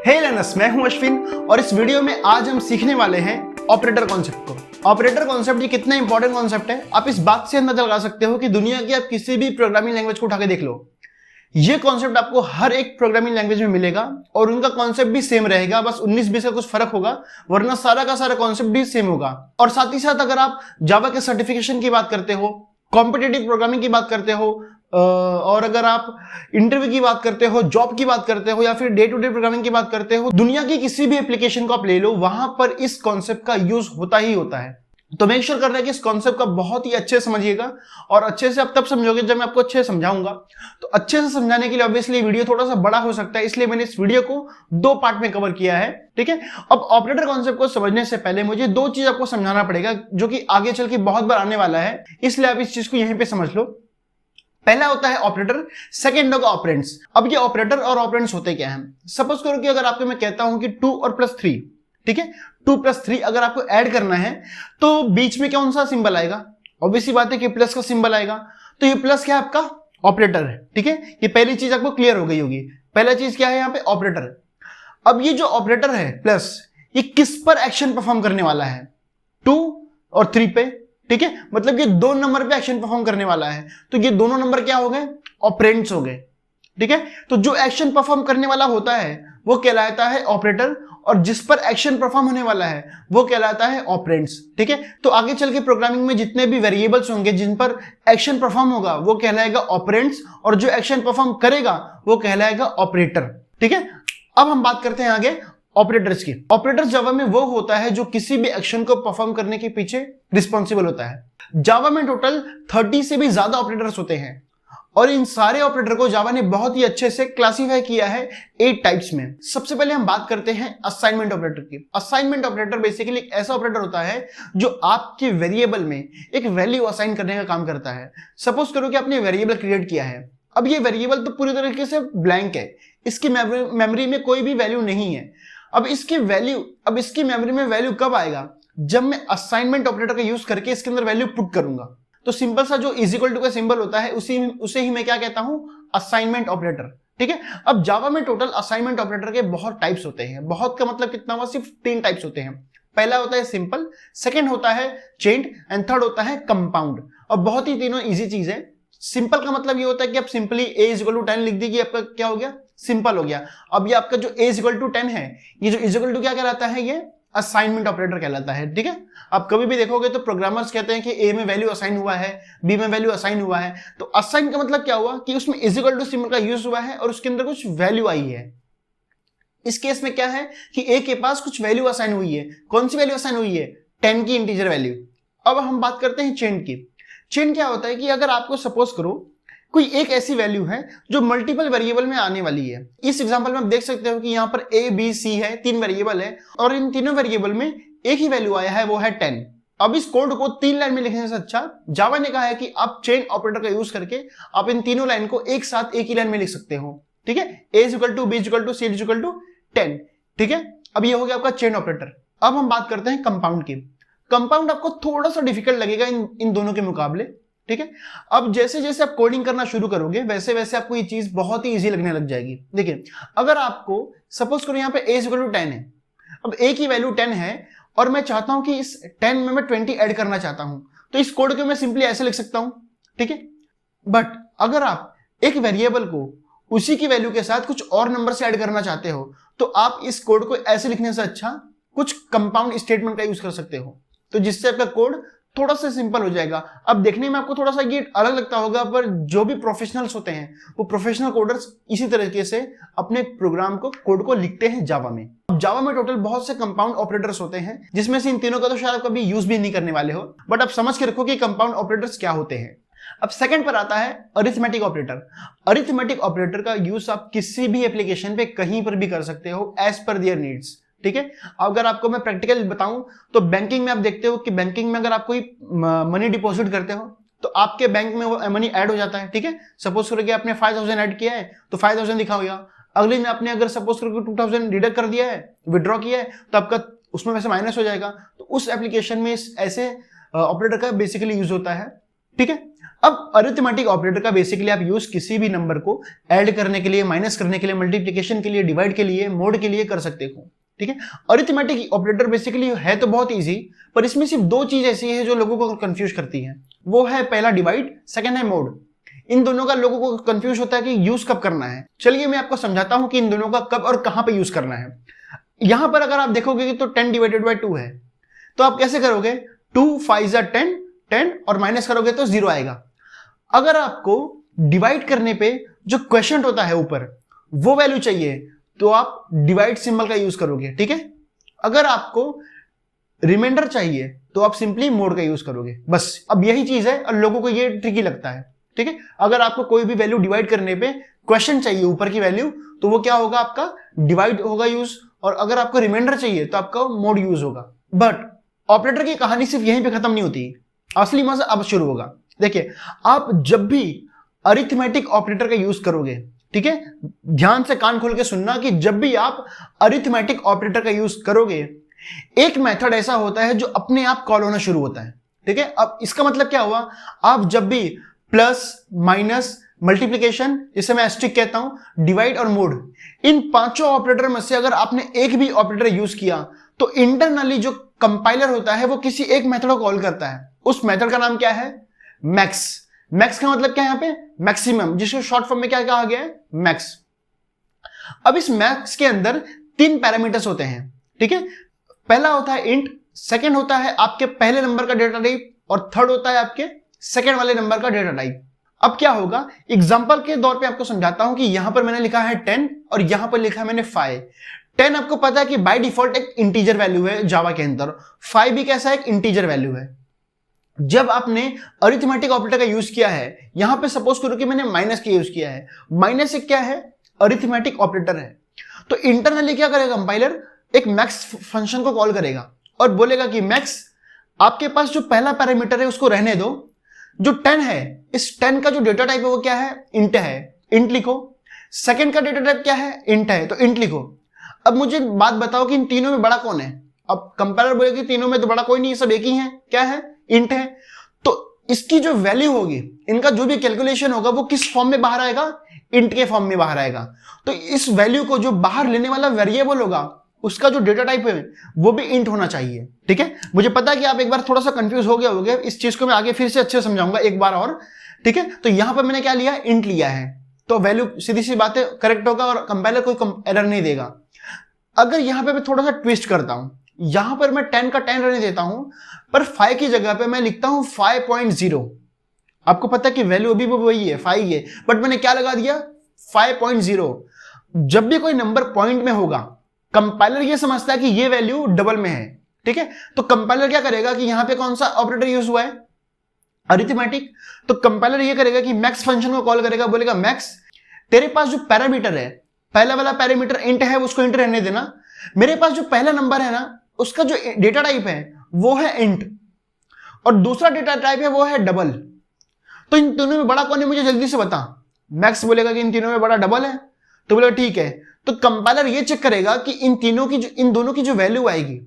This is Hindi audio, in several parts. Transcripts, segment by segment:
हे लर्नर्स, मैं हूं अश्विन और इस वीडियो में आज हम सीखने वाले हैं ऑपरेटर कॉन्सेप्ट को। ऑपरेटर कॉन्सेप्ट ये कितना इंपॉर्टेंट कॉन्सेप्ट है, आप इस बात से अंदाजा लगा सकते हो कि दुनिया की आप किसी भी प्रोग्रामिंग लैंग्वेज को उठा के देख लो, ये कॉन्सेप्ट आपको हर एक प्रोग्रामिंग लैंग्वेज में मिलेगा और उनका कॉन्सेप्ट भी सेम रहेगा, बस 19-20 का कुछ फर्क होगा, वरना सारा का सारा कॉन्सेप्ट भी सेम होगा। और साथ ही साथ अगर आप जावा के सर्टिफिकेशन की बात करते हो, कॉम्पिटिटिव प्रोग्रामिंग की बात करते हो, और अगर आप इंटरव्यू की बात करते हो, जॉब की बात करते हो या फिर डे टू डे प्रोग्रामिंग की बात करते हो, दुनिया की किसी भी एप्लीकेशन को आप ले लो, वहां पर इस कॉन्सेप्ट का यूज होता ही होता है। तो मेक श्योर करना है कि इस कॉन्सेप्ट का बहुत ही अच्छे से समझिएगा और अच्छे से आप तब समझोगे जब मैं आपको अच्छे से समझाऊंगा। तो अच्छे से समझाने के लिए ऑब्वियसली वीडियो थोड़ा सा बड़ा हो सकता है, इसलिए मैंने इस वीडियो को 2 पार्ट में कवर किया है। ठीक है, अब ऑपरेटर कॉन्सेप्ट को समझने से पहले मुझे 2 चीज आपको समझाना पड़ेगा, जो कि आगे चल के बहुत बार आने वाला है, इसलिए आप इस चीज को यहीं पे समझ लो। पहला होता है ऑपरेटर, सेकंड होगा ऑपरेंड्स। अब ये ऑपरेटर और ऑपरेंड्स होते क्या हैं? सपोज करो कि अगर आपको मैं कहता हूं कि 2 और +3, ठीक है, 2 + 3 अगर आपको ऐड करना है तो बीच में कौन सा सिंबल आएगा? ऑब्वियसली बात है कि प्लस का सिंबल आएगा। तो ये प्लस क्या है? आपका ऑपरेटर है। ठीक है, ये पहली चीज आपको क्लियर हो गई होगी। पहला चीज क्या है यहाँ पे? ऑपरेटर। अब ये जो ऑपरेटर है प्लस, ये किस पर एक्शन परफॉर्म करने वाला है? 2 और 3 पे। ठीक है, मतलब ये 2 नंबर पे एक्शन परफॉर्म करने वाला है, तो ये दोनों नंबर क्या हो गए? ऑपरेंड्स हो गए। ठीक है, तो जो एक्शन परफॉर्म करने वाला होता है वो कहलाता है ऑपरेटर, और जिस पर एक्शन परफॉर्म होने वाला है वो कहलाता है ऑपरेंड्स। ठीक है, तो आगे चल के प्रोग्रामिंग में जितने भी वेरिएबल्स होंगे जिन पर एक्शन परफॉर्म होगा वो कहलाएगा ऑपरेंड्स, और जो एक्शन परफॉर्म करेगा वो कहलाएगा ऑपरेटर। ठीक है, अब हम बात करते हैं आगे ऑपरेटर्स की। ऑपरेटर्स जावा में वो होता है जो किसी भी एक्शन को परफॉर्म करने के पीछे रिस्पॉन्सिबल होता है। जावा में टोटल 30 से भी ज्यादा ऑपरेटर्स होते हैं, और इन सारे ऑपरेटर को जावा ने बहुत ही अच्छे से क्लासिफाई किया है 8 टाइप्स में। सबसे पहले हम बात करते हैं असाइनमेंट ऑपरेटर की। असाइनमेंट ऑपरेटर बेसिकली एक ऐसा ऑपरेटर होता है जो आपके वेरिएबल में एक वैल्यू असाइन करने का काम करता है। सपोज करो कि आपने वेरिएबल क्रिएट किया है, अब ये वेरिएबल तो पूरी तरीके से ब्लैंक है, इसकी मेमोरी में कोई भी वैल्यू नहीं है। अब इसकी मेमोरी में वैल्यू कब आएगा? जब मैं असाइनमेंट ऑपरेटर का यूज करके इसके अंदर वैल्यू पुट करूंगा। तो सिंपल सा जो इज इक्वल टू का सिंबल होता है उसे ही मैं क्या कहता हूं? Assignment operator. ठीक है, अब जावा में टोटल असाइनमेंट ऑपरेटर के बहुत टाइप्स होते हैं। बहुत का मतलब कितना हुआ? सिर्फ 3 टाइप्स होते हैं। पहला होता है सिंपल, सेकेंड होता है चेन्ड, एंड थर्ड होता है कंपाउंड। और बहुत ही तीनों इजी चीज है। सिंपल का मतलब ये होता है कि आप सिंपली a = 10 लिख दीजिए, आपका क्या हो गया? सिंपल हो गया। अब ये आपका जो a = 10 है, ये जो इज इक्वल टू क्या कहलाता है? ये असाइनमेंट ऑपरेटर कहलाता है। ठीक है, आप कभी भी देखोगे तो प्रोग्रामर्स कहते हैं कि a में वैल्यू असाइन हुआ है, b में वैल्यू असाइन हुआ है। तो असाइन का मतलब क्या हुआ? कि उसमें इज इक्वल टू सिंबल का यूज हुआ है और उसके अंदर कुछ वैल्यू आई है। इस केस में क्या है कि a के पास कुछ वैल्यू असाइन हुई है। कौन सी वैल्यू असाइन हुई है? 10 की इंटीजर वैल्यू। अब हम बात करते हैं चेन की। चेन क्या होता है कि अगर आपको सपोज करो कोई एक ऐसी वैल्यू है जो मल्टीपल वेरिएबल में आने वाली है। इस एग्जांपल में आप देख सकते हो कि यहाँ पर a, b, c है, 3 वेरिएबल है, और इन तीनों वेरिएबल में एक ही वैल्यू आया है, वो है 10। अब इस कोड को 3 लाइन में लिखने से अच्छा जावा ने कहा है कि आप चेन ऑपरेटर का यूज करके आप इन तीनों लाइन को एक साथ एक ही लाइन में लिख सकते हो। ठीक है, a = b = c = 10। ठीक है, अब ये हो गया आपका चेन ऑपरेटर। अब हम बात करते हैं कंपाउंड की। कंपाउंड आपको थोड़ा सा डिफिकल्ट लगेगा इन दोनों के मुकाबले। ठीक है, अब जैसे जैसे आप कोडिंग करना शुरू करोगे वैसे वैसे आपको ये चीज बहुत ही इजी लगने लग जाएगी। देखिए, अगर आपको सपोज करो यहाँ पे a = 10 है, अब a की वैल्यू 10 है और मैं चाहता हूं कि इस 10 में मैं 20 ऐड करना चाहता हूं, तो इस कोड को मैं सिंपली ऐसे लिख सकता हूं। ठीक है, बट अगर आप एक वेरिएबल को उसी की वैल्यू के साथ कुछ और नंबर से ऐड करना चाहते हो, तो आप इस कोड को ऐसे लिखने से अच्छा कुछ कंपाउंड स्टेटमेंट का यूज कर सकते हो, तो जिससे आपका कोड थोड़ा सा सिंपल हो जाएगा। अब देखने में आपको थोड़ा सा ये अलग लगता होगा, पर जो भी प्रोफेशनल्स होते हैं वो प्रोफेशनल कोडर्स इसी तरीके से अपने प्रोग्राम को कोड को लिखते हैं जावा में। अब जावा में टोटल बहुत से कंपाउंड ऑपरेटर्स होते हैं, जिसमें से इन तीनों का तो शायद आप कभी यूज भी नहीं करने वाले हो, बट आप समझ के रखो कि कंपाउंड ऑपरेटर्स क्या होते हैं। अब सेकंड पर आता है अरिथमेटिक ऑपरेटर। अरिथमेटिक ऑपरेटर का यूज आप किसी भी एप्लीकेशन पे कहीं पर भी कर सकते हो एज पर देयर नीड्स। ठीक है, अगर आपको मैं प्रैक्टिकल बताऊं तो बैंकिंग में आप देखते हो कि बैंकिंग में अगर आप कोई मनी डिपॉजिट करते हो तो आपके बैंक में वो मनी ऐड हो जाता है। ठीक है, सपोज करो कि आपने 5000 ऐड किया है तो 5000 लिखा होगा। अगले दिन आपने अगर सपोज करो कि 2000 डिडक्ट कर दिया है, विड्रॉ किया है, तो आपका उसमें वैसे माइनस हो जाएगा। तो उस एप्लीकेशन में ऐसे ऑपरेटर का बेसिकली यूज होता है। ठीक है, अब अरिथमेटिक ऑपरेटर का बेसिकली आप यूज किसी भी नंबर को ऐड करने के लिए, माइनस करने के लिए, मल्टीप्लिकेशन के लिए, डिवाइड के लिए, मोड के लिए कर सकते हो। ठीक है, अरिथमेटिक ऑपरेटर बेसिकली है तो बहुत इजी, पर इसमें सिर्फ दो चीज ऐसी है जो लोगों को कंफ्यूज करती है। वो है पहला डिवाइड, सेकंड है मोड। इन दोनों का लोगों को कंफ्यूज होता है कि यूज कब करना है। चलिए मैं आपको समझाता हूं कि इन दोनों का कब और कहां पे यूज करना है। यहां पर अगर आप देखोगे तो 10 डिवाइडेड बाय 2 है, तो आप कैसे करोगे? 2 5 10, 10 और माइनस करोगे तो 0 आएगा। अगर आपको डिवाइड करने पे जो क्वेश्चन होता है ऊपर वो वैल्यू चाहिए तो आप डिवाइड सिंबल का यूज करोगे। ठीक है, अगर आपको रिमाइंडर चाहिए तो आप सिंपली मोड का यूज करोगे। बस अब यही चीज है और लोगों को ये ट्रिकी लगता है। ठीक है, अगर आपको कोई भी वैल्यू डिवाइड करने पे क्वेश्चन चाहिए ऊपर की वैल्यू, तो वो क्या होगा? आपका डिवाइड होगा यूज, और अगर आपको रिमाइंडर चाहिए तो आपका मोड यूज होगा। बट ऑपरेटर की कहानी सिर्फ यहीं पे खत्म नहीं होती, असली मजा अब शुरू होगा। देखिए, आप जब भी अरिथमेटिक ऑपरेटर का यूज करोगे, ठीक है, ध्यान से कान खोल के सुनना कि जब भी आप अरिथमेटिक ऑपरेटर का यूज करोगे, एक मेथड ऐसा होता है जो अपने आप कॉल होना शुरू होता है। ठीक है, अब इसका मतलब क्या हुआ? आप जब भी प्लस, माइनस, मल्टीप्लिकेशन, जिसे मैं एस्ट्रिक कहता हूं, डिवाइड और मोड, इन पांचों ऑपरेटर में से अगर आपने एक भी ऑपरेटर यूज किया तो इंटरनली जो कंपाइलर होता है वो किसी एक मेथड को कॉल करता है। उस मेथड का नाम क्या है? मैक्स। मैक्स का मतलब क्या है? यहां पे मैक्सिमम, जिसको शॉर्ट फॉर्म में क्या कहा गया है? मैक्स। अब इस मैक्स के अंदर 3 पैरामीटर्स होते हैं। ठीक है, पहला होता है इंट, सेकंड होता है आपके पहले नंबर का डेटा टाइप, और थर्ड होता है आपके सेकंड वाले नंबर का डेटा टाइप। अब क्या होगा? एग्जांपल के तौर पे आपको समझाता हूं कि यहां पर मैंने लिखा है 10 और यहां पर लिखा है मैंने 5। 10 आपको पता है कि बाय डिफॉल्ट एक इंटीजर वैल्यू है जावा के अंदर, 5 भी कैसा है? एक इंटीजर वैल्यू है। जब आपने अरिथमेटिक ऑपरेटर का यूज किया है, यहां पे सपोज करो कि मैंने माइनस का यूज किया है, माइनस एक क्या है? अरिथमेटिक ऑपरेटर है। तो इंटरनली क्या करेगा कंपाइलर? एक मैक्स फंक्शन को कॉल करेगा और बोलेगा कि मैक्स, आपके पास जो पहला पैरामीटर है उसको रहने दो, जो 10 है, इस 10 का जो डेटा टाइप है वो क्या है? इंट है, इंट लिखो। सेकंड का डेटा टाइप क्या है? इंट है, तो इंट लिखो। अब मुझे बात बताओ कि इन तीनों में बड़ा कौन है? अब कंपाइलर बोलेगा कि तीनों में तो बड़ा कोई नहीं है, सब एक ही है। क्या है? इंट है। तो इसकी जो वैल्यू होगी, इनका जो भी कैलकुलेशन होगा वो किस फॉर्म में बाहर आएगा? इंट के फॉर्म में बाहर आएगा। तो इस वैल्यू को जो बाहर लेने वाला वेरिएबल होगा उसका जो डेटा टाइप है वो भी इंट होना चाहिए। ठीक है, मुझे पता है कि आप एक बार थोड़ा सा कंफ्यूज हो गए होंगे, इस चीज को मैं आगे फिर से अच्छे से समझाऊंगा एक बार और। ठीक है, तो यहां पर मैंने क्या लिया? इंट लिया है, तो वैल्यू सीधी सी बात है करेक्ट होगा और कंपाइलर कोई एरर नहीं देगा। अगर यहां पे मैं थोड़ा सा ट्विस्ट करता हूं, यहां पर मैं 10 का 10 रहने देता हूं, पर 5 की जगह पे मैं लिखता हूं 5.0। आपको पता है कि वैल्यू अभी भी वही है, 5 है, बट मैंने क्या लगा दिया? 5.0। जब भी कोई नंबर पॉइंट में होगा, कंपाइलर ये समझता है कि ये वैल्यू डबल में है। ठीक है, तो कंपाइलर क्या करेगा कि यहां पे कौन सा ऑपरेटर यूज हुआ है? अरिथमेटिक। तो कंपाइलर ये करेगा कि मैक्स फंक्शन को कॉल करेगा, बोलेगा मैक्स, तेरे पास जो पैरामीटर है, पहला वाला पैरामीटर इंट है, उसको इंट रहने देना। मेरे पास जो पहला नंबर है ना, उसका जो डेटा टाइप है वो है इंट, और दूसरा डेटा टाइप है वो है डबल। तो इन तीनों में बड़ा कौन है? मुझे जल्दी से बता। मैक्स बोलेगा कि इन तीनों में बड़ा डबल है, तो बोलेगा ठीक है। तो कंपाइलर ये चेक करेगा कि इन दोनों की जो वैल्यू आएगी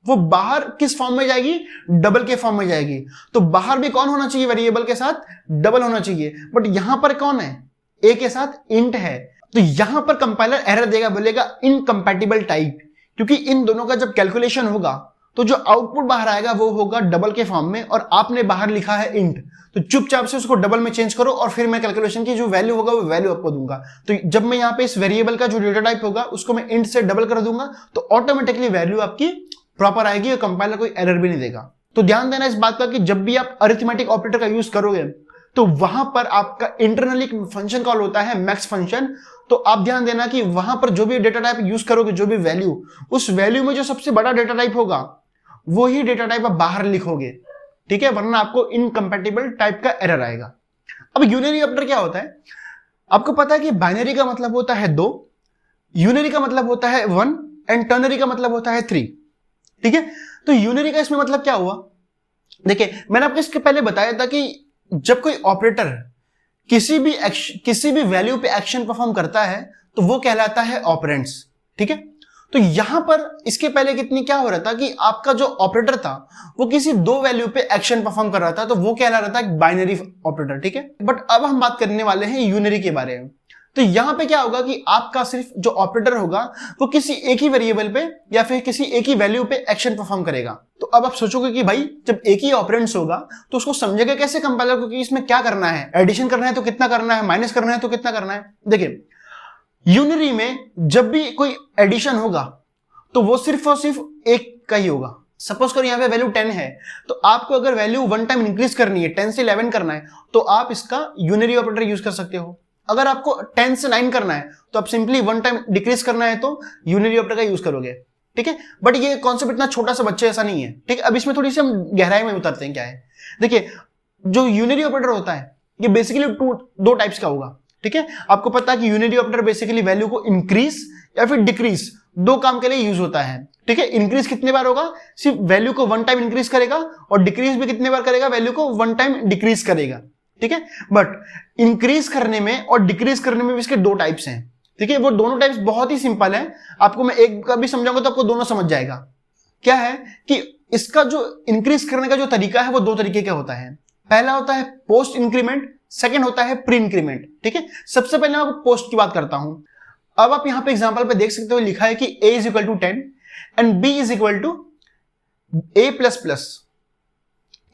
वो बाहर किस फॉर्म में जाएगी? डबल के फॉर्म में जाएगी। तो बाहर भी कौन होना चाहिए? वेरिएबल के साथ डबल होना चाहिए। बट यहां पर कौन है? ए के साथ इंट है, तो यहां पर कंपाइलर एरर देगा, बोलेगा इनकम्पैटिबल टाइप, क्योंकि इन दोनों का जब कैलकुलेशन होगा तो जो आउटपुट बाहर आएगा वो होगा डबल के फॉर्म में, और आपने बाहर लिखा है इंट, तो चुपचाप से उसको डबल में चेंज करो और फिर मैं कैलकुलेशन की जो वैल्यू होगा वो वैल्यू आपको दूंगा। तो जब मैं यहां पे इस वेरिएबल का जो डेटा टाइप होगा उसको मैं इंट से डबल कर दूंगा, तो ऑटोमेटिकली वैल्यू आपकी प्रॉपर आएगी और कंपाइलर कोई एरर भी नहीं देगा। तो ध्यान देना इस बात का कि जब भी आप अरिथमेटिक ऑपरेटर का यूज करोगे तो वहां पर आपका इंटरनली फंक्शन कॉल होता है मैक्स फंक्शन। तो आप ध्यान देना कि वहां पर जो भी डेटा टाइप यूज करोगे, जो भी वैल्यू, उस वैल्यू में जो सबसे बड़ा डेटा टाइप होगा वो ही डेटा टाइप आप बाहर लिखोगे। ठीक है, वरना आपको इनकम्पैटिबल टाइप का एरर आएगा। अब यूनियरी ऑपरेटर क्या होता है? आपको पता है कि बाइनरी का मतलब होता है 2, यूनियरी का मतलब होता है 1 एंड टर्नरी का मतलब होता है 3। ठीक है, तो यूनियरी का इसमें मतलब क्या हुआ? देखिए, मैंने आपको इसके पहले बताया था कि जब कोई ऑपरेटर किसी भी वैल्यू पे एक्शन परफॉर्म करता है तो वो कहलाता है ऑपरेंड्स। ठीक है, तो यहां पर इसके पहले कितनी क्या हो रहा था कि आपका जो ऑपरेटर था वो किसी दो वैल्यू पे एक्शन परफॉर्म कर रहा था, तो वो कहला रहा था बाइनरी ऑपरेटर, ठीक है। बट अब हम बात करने वाले हैं यूनरी के बारे में। तो यहां पे क्या होगा कि आपका सिर्फ जो ऑपरेटर होगा वो किसी एक ही वेरिएबल पे या फिर किसी एक ही वैल्यू पे एक्शन परफॉर्म करेगा। तो अब आप सोचोगे कि भाई जब एक ही ऑपरेंड्स होगा तो उसको समझेगा कैसे कंपाइलर को कि इसमें क्या करना है, एडिशन करना है तो कितना करना है, माइनस करना है तो कितना करना है। देखिए यूनरी में जब भी कोई एडिशन होगा तो वो सिर्फ और सिर्फ एक का ही होगा। सपोज करो यहाँ पे वैल्यू 10 है, तो आपको अगर वैल्यू वन टाइम इंक्रीज करनी है, 10 से 11 करना है, तो आप इसका यूनरी ऑपरेटर यूज कर सकते हो। अगर आपको 10 से 9 करना है तो आप सिंपली वन टाइम डिक्रीज करना है तो यूनरी ऑपरेटर का यूज करोगे, ठीक है। बट ये कॉन्सेप्ट इतना छोटा सा बच्चे ऐसा नहीं है, ठीक है। अब इसमें थोड़ी सी हम गहराई में उतरते हैं क्या है। देखिए जो यूनरी ऑपरेटर होता है ये बेसिकली दो टाइप्स का होगा, ठीक है। आपको पता है कि यूनरी ऑपरेटर बेसिकली वैल्यू को इंक्रीज या फिर डिक्रीज दो काम के लिए यूज होता है, ठीक है। इंक्रीज कितने बार होगा, सिर्फ वैल्यू को वन टाइम इंक्रीज करेगा, और डिक्रीज भी कितने बार करेगा, वैल्यू को वन टाइम डिक्रीज करेगा, ठीक है। बट इंक्रीज करने में और डिक्रीज करने में भी इसके दो टाइप्स हैं, ठीक है। वो दोनों टाइप्स बहुत ही सिंपल है, आपको मैं एक का भी समझाऊंगा तो आपको दोनों समझ जाएगा। क्या है कि इसका जो इंक्रीज करने का जो तरीका है वो दो तरीके का होता है। पहला होता है पोस्ट इंक्रीमेंट, सेकंड होता है प्री इंक्रीमेंट, ठीक है। सबसे पहले मैं पोस्ट की बात करता हूं। अब आप यहां पे एग्जांपल पे देख सकते हो लिखा है कि a is equal to 10 and b is equal to a plus plus.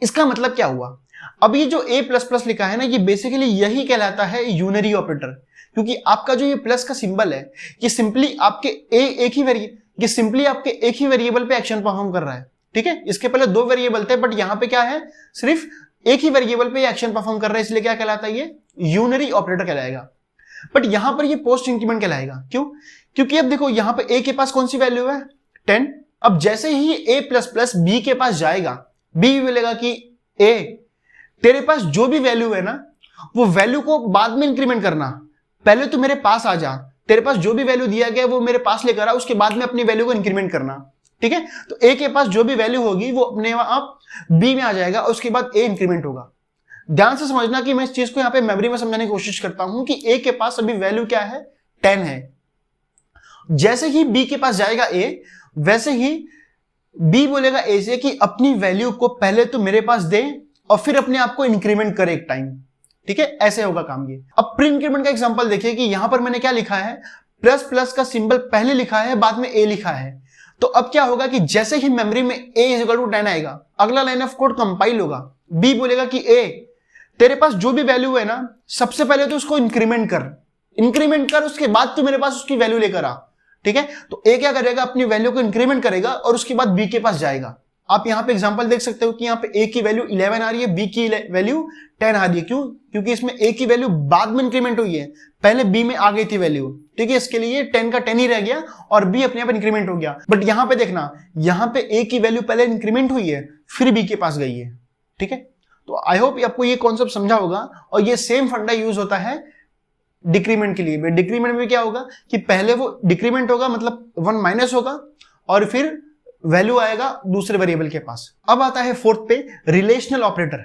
इसका मतलब क्या हुआ, अब ये जो a प्लस प्लस लिखा है ना, ये बेसिकली यही कहलाता है यूनरी ऑपरेटर, क्योंकि आपका जो ये प्लस का सिंबल है ये सिंपली आपके एक ही वेरिएबल पे एक्शन परफॉर्म कर रहा है, ठीक है। इसके पहले दो वेरिएबल थे बट यहां पे क्या है, सिर्फ एक ही वेरिएबल पे एक्शन परफॉर्म कर रहा है, इसलिए क्या कहलाता है, ये यूनरी ऑपरेटर कहलाएगा। बट यहां पर ये पोस्ट इंक्रीमेंट कहलाएगा। क्यों, क्योंकि अब देखो यहां पे a के पास कौन सी वैल्यू है, 10। अब जैसे ही a प्लस प्लस b के पास जाएगा, b भी बोलेगा कि a तेरे पास जो भी वैल्यू है ना वो वैल्यू को बाद में इंक्रीमेंट करना, पहले तो मेरे पास आ जा, तेरे पास जो भी वैल्यू दिया गया वो मेरे पास लेकर आ, उसके बाद में अपनी वैल्यू को इंक्रीमेंट करना, ठीक है। तो a के पास जो भी वैल्यू होगी वो अपने आप b में आ जाएगा और उसके बाद a इंक्रीमेंट होगा। ध्यान से समझना कि मैं इस चीज को यहां पे मेमोरी में समझाने की कोशिश करता हूं कि a के पास अभी वैल्यू क्या है, 10 है। जैसे ही b के पास जाएगा a, वैसे ही b बोलेगा a से कि अपनी वैल्यू को पहले तो मेरे पास दे और फिर अपने आप को इंक्रीमेंट करे एक टाइम, ठीक है। ऐसे होगा काम ये। अब प्री इंक्रीमेंट का एग्जांपल देखिए कि यहां पर मैंने क्या लिखा है, प्लस प्लस का सिंबल पहले लिखा है, बाद में a लिखा है। तो अब क्या होगा कि जैसे ही मेमोरी में a इज इक्वल टू 10 आएगा, अगला लाइन ऑफ कोड कंपाइल होगा, b बोलेगा कि a तेरे पास जो भी वैल्यू है ना, सबसे पहले तो उसको इंक्रीमेंट कर, उसके बाद तो मेरे पास उसकी वैल्यू लेकर आ, ठीक है। तो a क्या करेगा, अपनी वैल्यू को इंक्रीमेंट करेगा और उसके बाद b के पास जाएगा। आप यहां पे एग्जांपल देख सकते हो कि यहां पे a की वैल्यू 11 आ रही है, b की वैल्यू 10 आ रही है। क्यों, क्योंकि इसमें a की वैल्यू बाद में इंक्रीमेंट हुई है, पहले b में आ गई थी वैल्यू, ठीक है। इसके लिए 10 का 10 ही रह गया और b अपने आप इंक्रीमेंट हो गया। बट यहां पे देखना, यहां पे a की वैल्यू पहले इंक्रीमेंट हुई है फिर b के पास गई है, ठीक है। तो आई होप आपको ये कॉन्सेप्ट समझा होगा। और ये सेम फंडा यूज होता है डिक्रीमेंट के लिए। डिक्रीमेंट में क्या होगा कि पहले वो डिक्रीमेंट होगा, मतलब 1 माइनस होगा और फिर वैल्यू आएगा दूसरे वेरिएबल के पास। अब आता है फोर्थ पे रिलेशनल ऑपरेटर।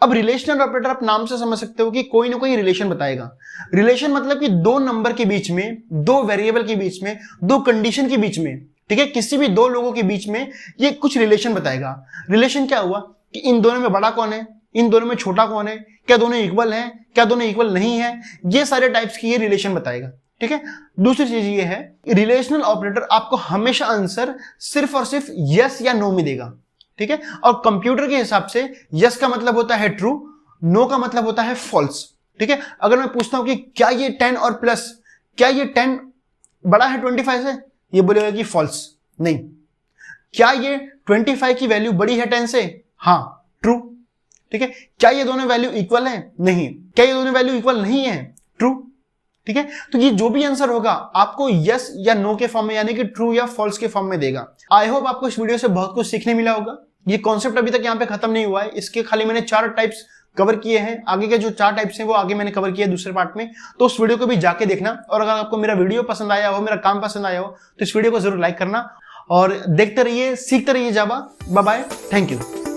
अब रिलेशनल ऑपरेटर आप नाम से समझ सकते हो कि कोई ना कोई रिलेशन बताएगा। रिलेशन मतलब कि दो नंबर के बीच में, दो वेरिएबल के बीच में, दो कंडीशन के बीच में, ठीक है, किसी भी दो लोगों के बीच में ये कुछ रिलेशन बताएगा। रिलेशन क्या हुआ कि इन दोनों में बड़ा कौन है, इन दोनों में छोटा कौन है, क्या दोनों इक्वल हैं, क्या दोनों इक्वल नहीं है, ये सारे टाइप्स की ये रिलेशन बताएगा, ठीक है। दूसरी चीज ये है, रिलेशनल ऑपरेटर आपको हमेशा आंसर सिर्फ और सिर्फ यस या नो में देगा, ठीक है। और कंप्यूटर के हिसाब से यस का मतलब होता है ट्रू, नो का मतलब होता है फॉल्स, ठीक है। अगर मैं पूछता हूं कि क्या ये 10 और प्लस, क्या ये 10 बड़ा है 25 से, ये बोलेगा कि फॉल्स, नहीं। क्या ये 25 की वैल्यू बड़ी है 10 से, हाँ ट्रू, ठीक है। क्या ये दोनों वैल्यू इक्वल है, नहीं। क्या ये दोनों वैल्यू इक्वल नहीं है, ट्रू, ठीक है। तो ये जो भी आंसर होगा आपको यस या नो के फॉर्म में, यानी कि ट्रू या फॉल्स के फॉर्म में देगा। आई होप आपको इस वीडियो से बहुत कुछ सीखने मिला होगा। ये कॉन्सेप्ट अभी तक यहाँ पे खत्म नहीं हुआ है, इसके खाली मैंने 4 टाइप्स कवर किए हैं। आगे के जो 4 टाइप्स हैं वो आगे मैंने कवर किया है दूसरे पार्ट में, तो उस वीडियो को भी जाके देखना। और अगर आपको मेरा वीडियो पसंद आया हो, मेरा काम पसंद आया हो, तो इस वीडियो को जरूर लाइक करना और देखते रहिए, सीखते रहिए Java. Bye bye, thank you.